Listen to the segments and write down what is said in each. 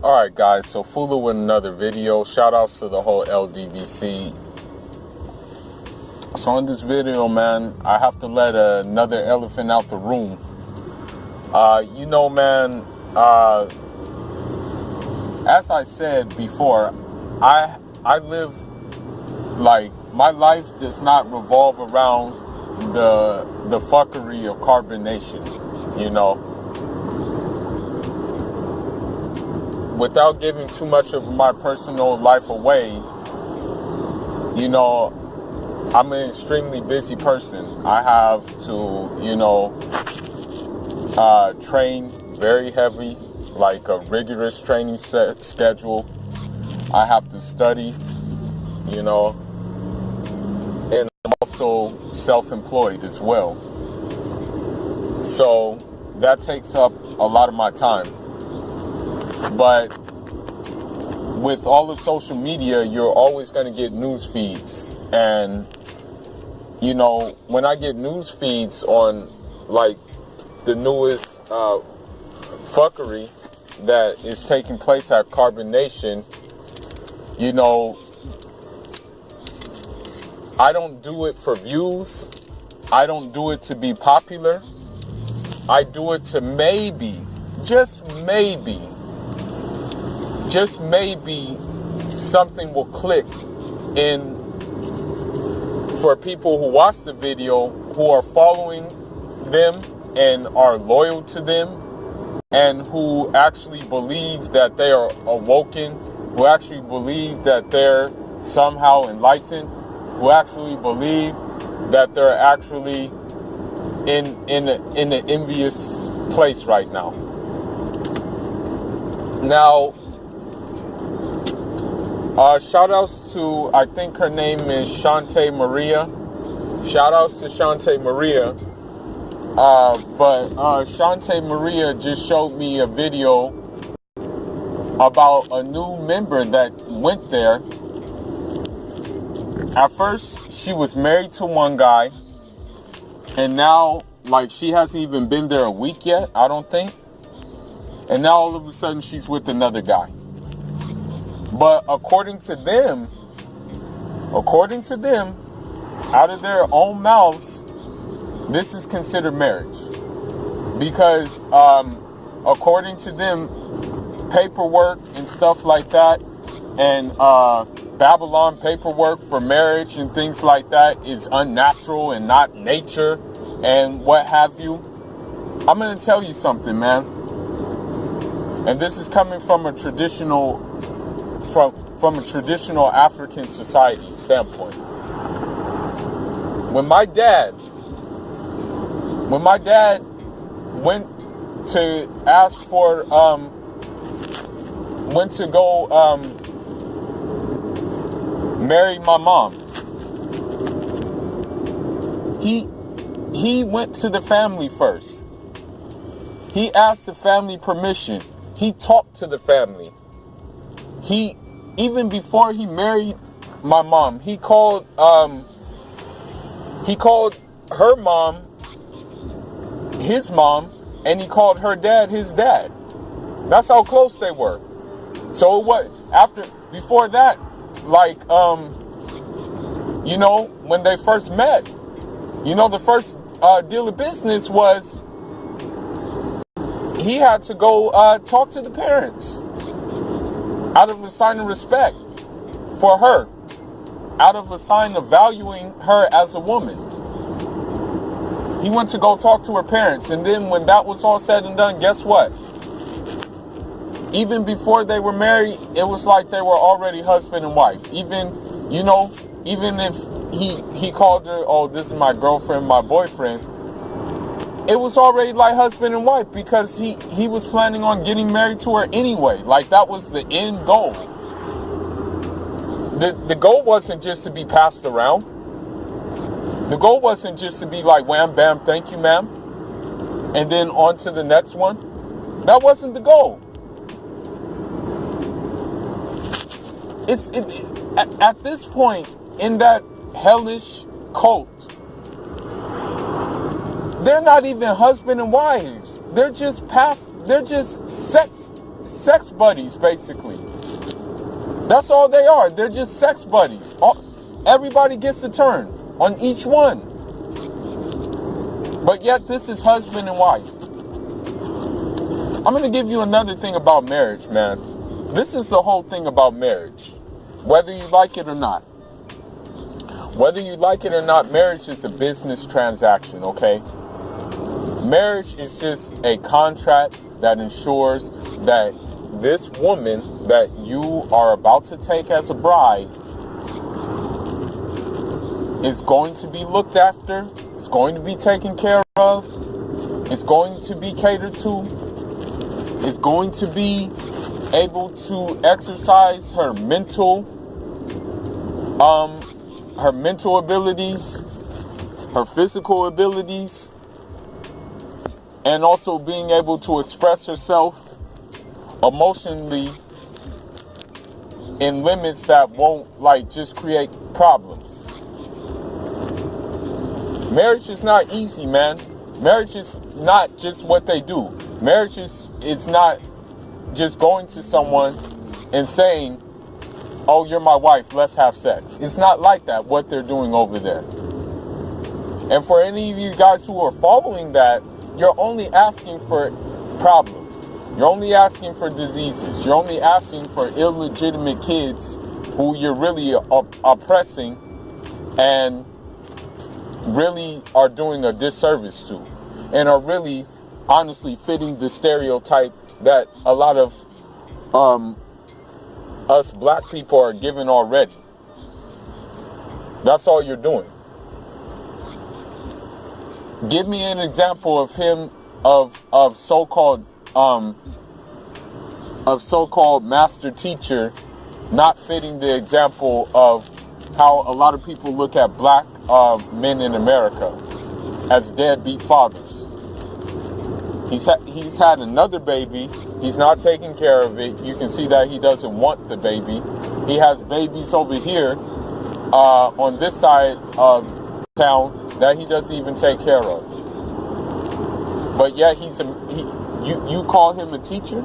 Alright guys, so Fulu with another video. Shout outs to the whole LDVC. So in this video, man, I have to let another elephant out the room. Man, as I said before, I live, like, my life does not revolve around the fuckery of carbonation, you know. Without giving too much of my personal life away, you know, I'm an extremely busy person. I have to, train very heavy, like a rigorous training schedule. I have to study, and I'm also self-employed as well. So that takes up a lot of my time. But with all of social media, you're always going to get news feeds. And, when I get news feeds on, like, the newest fuckery that is taking place at Carbonnation, I don't do it for views. I don't do it to be popular. I do it to maybe, just maybe, something will click in for people who watch the video, who are following them and are loyal to them, and who actually believe that they are awoken, who actually believe that they're somehow enlightened, who actually believe that they're actually in an envious place right now. Now, shout outs to, I think her name is Shantae Maria. Shout outs to Shantae Maria. But Shantae Maria just showed me a video about a new member that went there. At first, she was married to one guy, and now, like, she hasn't even been there a week yet, I don't think. And now all of a sudden she's with another guy. But according to them, out of their own mouths, this is considered marriage. Because according to them, paperwork and stuff like that, and Babylon paperwork for marriage and things like that is unnatural and not nature and what have you. I'm going to tell you something, man. And this is coming from a traditional African society standpoint. When my dad went to ask for went to go marry my mom, he went to the family first. He asked the family permission. He talked to the family. Even before he married my mom, he called her mom his mom, and he called her dad his dad. That's how close they were. So before that, like, when they first met, the first deal of business was he had to go talk to the parents out of a sign of respect for her, out of a sign of valuing her as a woman. He went to go talk to her parents, and then when that was all said and done, guess what? Even before they were married, it was like they were already husband and wife. Even if he called her, oh, this is my girlfriend, my boyfriend, it was already like husband and wife, because he was planning on getting married to her anyway. Like, that was the end goal. The goal wasn't just to be passed around. The goal wasn't just to be like, wham, bam, thank you, ma'am, and then on to the next one. That wasn't the goal. At this point in that hellish cult, they're not even husband and wives. They're just sex buddies, basically. That's all they are. They're just sex buddies. Everybody gets a turn on each one. But yet this is husband and wife. I'm going to give you another thing about marriage, man. This is the whole thing about marriage. Whether you like it or not. Whether you like it or not, marriage is a business transaction, okay? Marriage is just a contract that ensures that this woman that you are about to take as a bride is going to be looked after, is going to be taken care of, is going to be catered to, is going to be able to exercise her mental abilities, her physical abilities, and also being able to express herself emotionally in limits that won't like just create problems. Marriage is not easy, man. Marriage is not just what they do. Marriage is not just going to someone and saying, oh, you're my wife, let's have sex. It's not like that, what they're doing over there. And for any of you guys who are following that, you're only asking for problems. You're only asking for diseases. You're only asking for illegitimate kids who you're really oppressing and really are doing a disservice to, and are really honestly fitting the stereotype that a lot of us black people are given already. That's all you're doing. Give me an example of him of so-called master teacher not fitting the example of how a lot of people look at black men in America as deadbeat fathers. He's had another baby. He's not taking care of it. You can see that he doesn't want the baby. He has babies over here on this side of town that he doesn't even take care of. But yet you call him a teacher?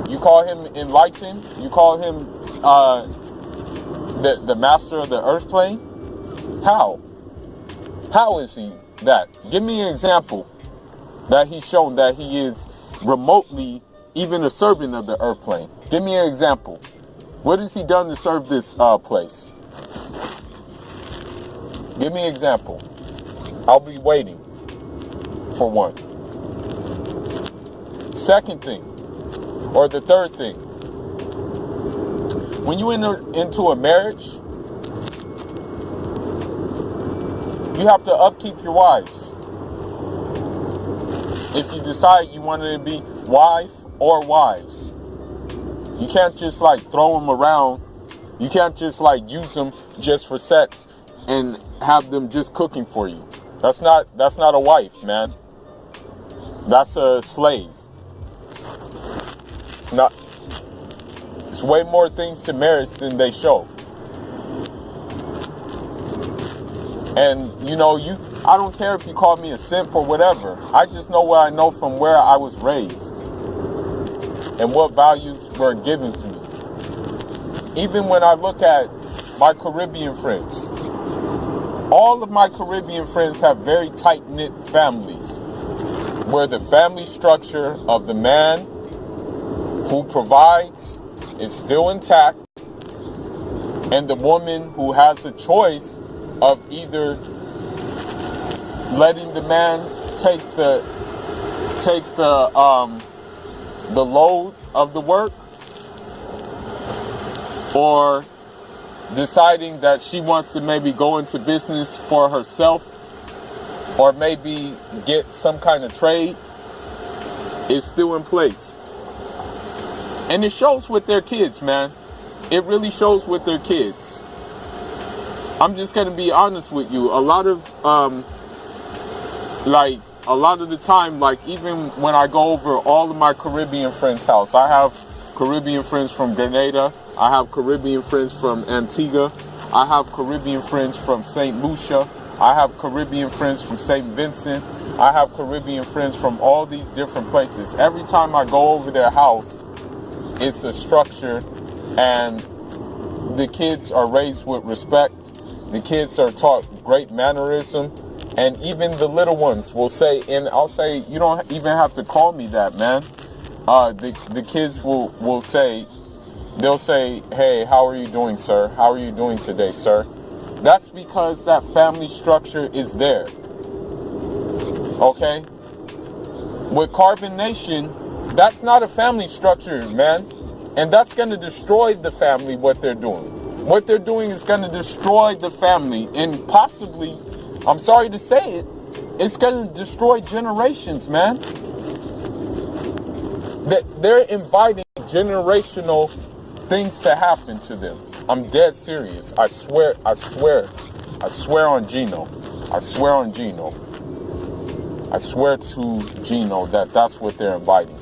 You call him enlightened? You call him the master of the earth plane? How? How is he that? Give me an example that he's shown that he is remotely even a servant of the earth plane. Give me an example. What has he done to serve this place? Give me an example. I'll be waiting for one. Second thing, or the third thing. When you enter into a marriage, you have to upkeep your wives. If you decide you want to be wife or wives, you can't just like throw them around. You can't just like use them just for sex and have them just cooking for you. That's not a wife, man. That's a slave. It's way more things to marriage than they show. And I don't care if you call me a simp or whatever. I just know what I know from where I was raised and what values were given to me. Even when I look at my Caribbean friends, all of my Caribbean friends have very tight-knit families where the family structure of the man who provides is still intact, and the woman who has a choice of either letting the man take the load of the work, or deciding that she wants to maybe go into business for herself or maybe get some kind of trade, is still in place. And it shows with their kids, man. It really shows with their kids. I'm just going to be honest with you. A lot of the time, like even when I go over all of my Caribbean friends' house, I have Caribbean friends from Grenada. I have Caribbean friends from Antigua. I have Caribbean friends from St. Lucia. I have Caribbean friends from St. Vincent. I have Caribbean friends from all these different places. Every time I go over their house, it's a structure, and the kids are raised with respect. The kids are taught great mannerism, and even the little ones will say, and I'll say, you don't even have to call me that, man. The kids will say, they'll say, hey, how are you doing, sir? How are you doing today, sir? That's because that family structure is there. Okay? With Carbonnation, that's not a family structure, man. And that's going to destroy the family, what they're doing. What they're doing is going to destroy the family. And possibly, I'm sorry to say it, it's going to destroy generations, man. They're inviting generational things to happen to them. I'm dead serious. I swear on Gino. I swear on Gino. I swear to Gino that that's what they're inviting.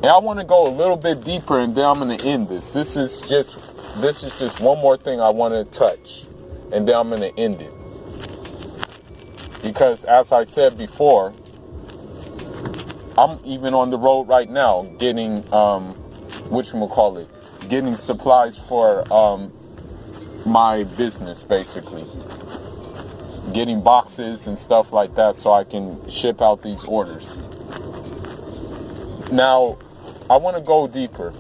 And I want to go a little bit deeper, and then I'm going to end this. This is just one more thing I want to touch, and then I'm going to end it. Because as I said before, I'm even on the road right now getting getting supplies for my business, basically. Getting boxes and stuff like that so I can ship out these orders. Now, I want to go deeper,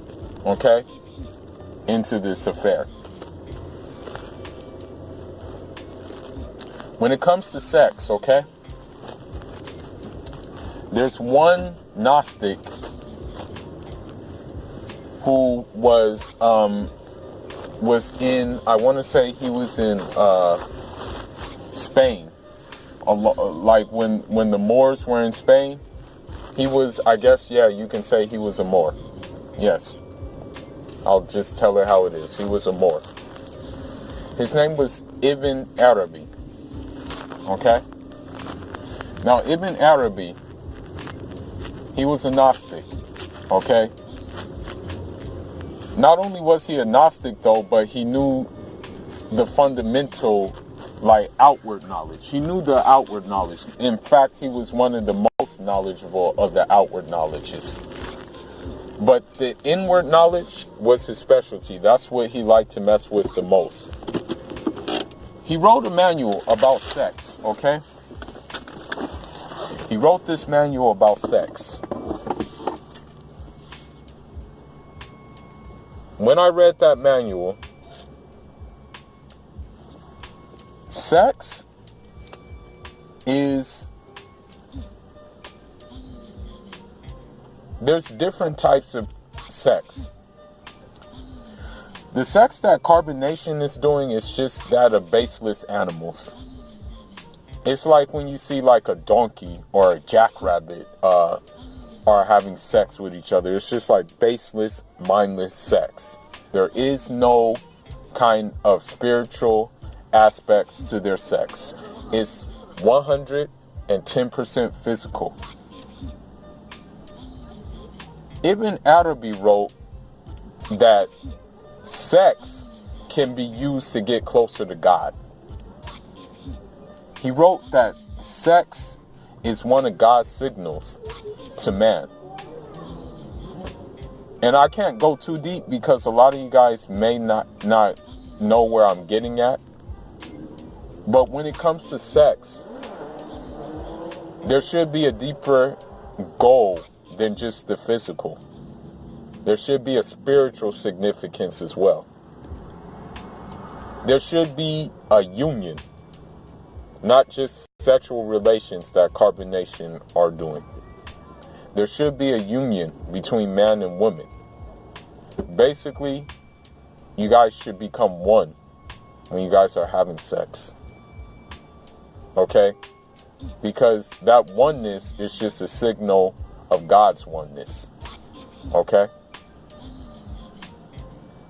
okay, into this affair. When it comes to sex, okay, there's one Gnostic who was in, I want to say he was in Spain, like when the Moors were in Spain. He was, I guess, yeah, you can say he was a Moor. Yes. I'll just tell it how it is. He was a Moor. His name was Ibn Arabi. Okay? Now, Ibn Arabi, he was a Gnostic. Okay? Not only was he a Gnostic, though, but he knew the fundamental, like, outward knowledge. He knew the outward knowledge. In fact, he was one of the most knowledgeable of the outward knowledges. But the inward knowledge was his specialty. That's what he liked to mess with the most. He wrote a manual about sex, okay? He wrote this manual about sex. When I read that manual, sex is, there's different types of sex. The sex that Carbonnation is doing is just that of baseless animals. It's like when you see like a donkey or a jackrabbit are having sex with each other. It's just like baseless, mindless sex. There is no kind of spiritual aspects to their sex. It's 110% physical. Ibn Arabi wrote that sex can be used to get closer to God. He wrote that sex is one of God's signals to man. And I can't go too deep because a lot of you guys may not know where I'm getting at. But when it comes to sex, there should be a deeper goal than just the physical. There should be a spiritual significance as well. There should be a union, not just sexual relations that Carbonnation are doing. There should be a union between man and woman. Basically, you guys should become one when you guys are having sex. Okay? Because that oneness is just a signal of God's oneness. Okay?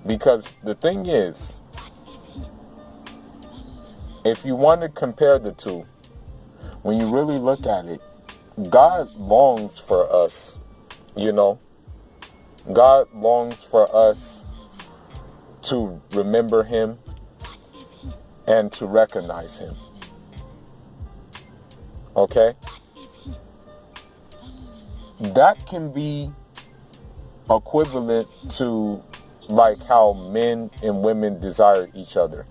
Because the thing is, if you want to compare the two, when you really look at it, God longs for us, you know. God longs for us to remember him and to recognize him. Okay? That can be equivalent to like how men and women desire each other.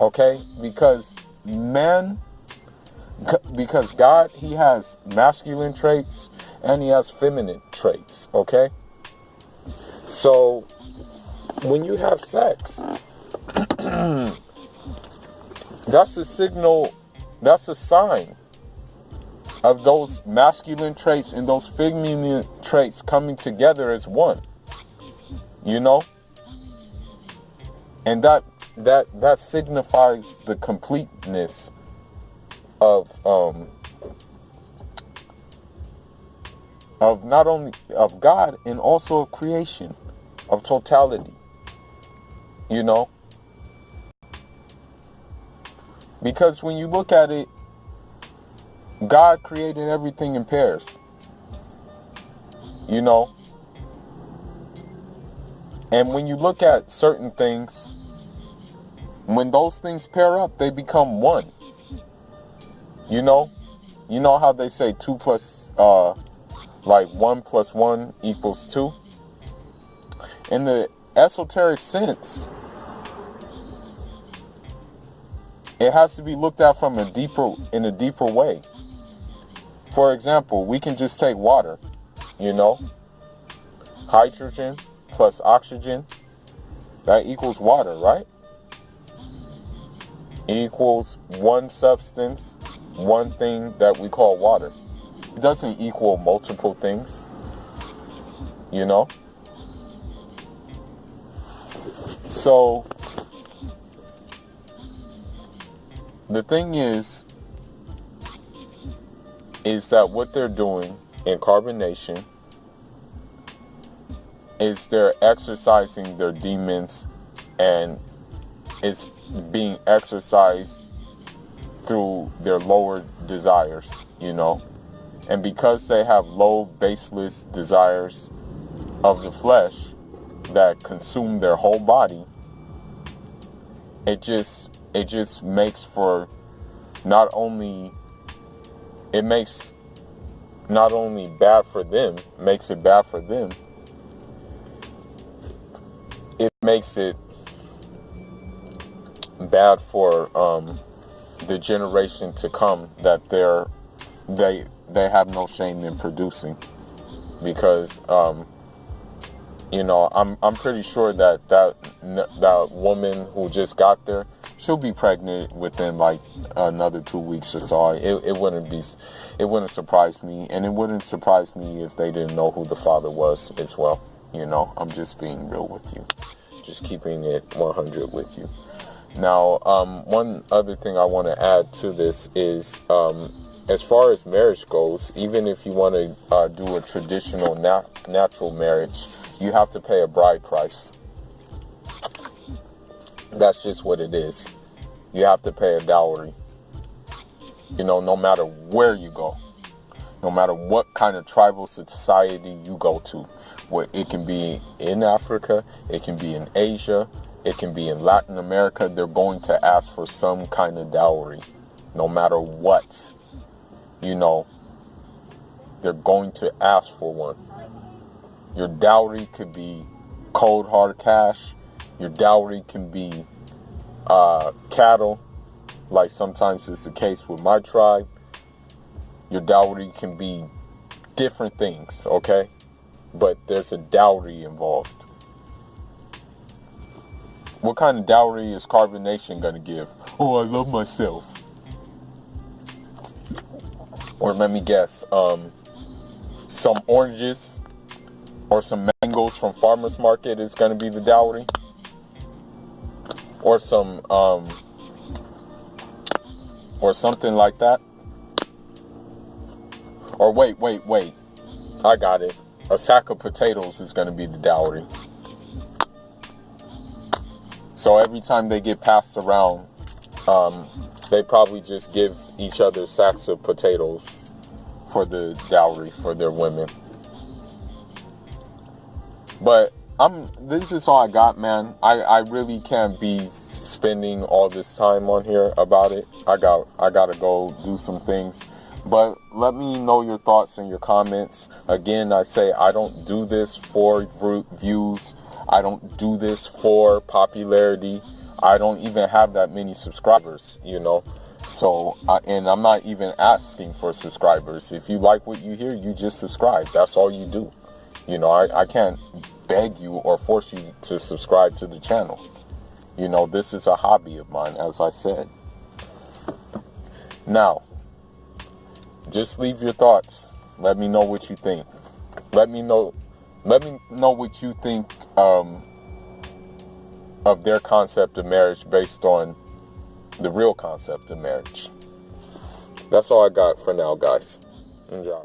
Okay? Because God, he has masculine traits and he has feminine traits. Okay? So when you have sex, that's a signal, that's a sign of those masculine traits and those feminine traits coming together as one. You know? And that signifies the completeness of not only of God and also of creation, of totality. You know? Because when you look at it, God created everything in pairs. You know? And when you look at certain things, when those things pair up, they become one. You know? You know how they say 2 plus, 1 plus 1 equals 2? In the esoteric sense, it has to be looked at from in a deeper way. For example, we can just take water, you know, hydrogen plus oxygen, that equals water, right? It equals one substance, one thing that we call water. It doesn't equal multiple things, you know? So, the thing is that what they're doing in carbonation is they're exercising their demons, and it's being exercised through their lower desires, you know. And because they have low, baseless desires of the flesh that consume their whole body, it just makes for not only bad for them, makes it bad for them, it makes it bad for the generation to come that they have no shame in producing. Because you know, I'm pretty sure that woman who just got there, she'll be pregnant within like another 2 weeks or so. It wouldn't surprise me, and it wouldn't surprise me if they didn't know who the father was as well. You know, I'm just being real with you, just keeping it 100 with you. Now, one other thing I want to add to this is, as far as marriage goes, even if you want to do a traditional natural marriage, you have to pay a bride price. That's just what it is. You have to pay a dowry. You know, no matter where you go, no matter what kind of tribal society you go to, it can be in Africa, it can be in Asia, it can be in Latin America, they're going to ask for some kind of dowry, no matter what. You know, they're going to ask for one. Your dowry could be cold hard cash. Your dowry can be cattle, like sometimes it's the case with my tribe. Your dowry can be different things, okay? But there's a dowry involved. What kind of dowry is Carbonnation going to give? Oh, I love myself. Or let me guess, some oranges or some mangoes from farmer's market is going to be the dowry. Or some, or something like that. Or wait. I got it. A sack of potatoes is going to be the dowry. So every time they get passed around, they probably just give each other sacks of potatoes for the dowry for their women. But this is all I got, man. I really can't be spending all this time on here about it. I gotta go do some things. But let me know your thoughts and your comments. Again, I say I don't do this for views. I don't do this for popularity. I don't even have that many subscribers, you know. So, and I'm not even asking for subscribers. If you like what you hear, you just subscribe. That's all you do. You know, I can't beg you or force you to subscribe to the channel. You know, this is a hobby of mine, as I said. Now, just leave your thoughts. Let me know what you think. Let me know what you think of their concept of marriage based on the real concept of marriage. That's all I got for now, guys. Enjoy.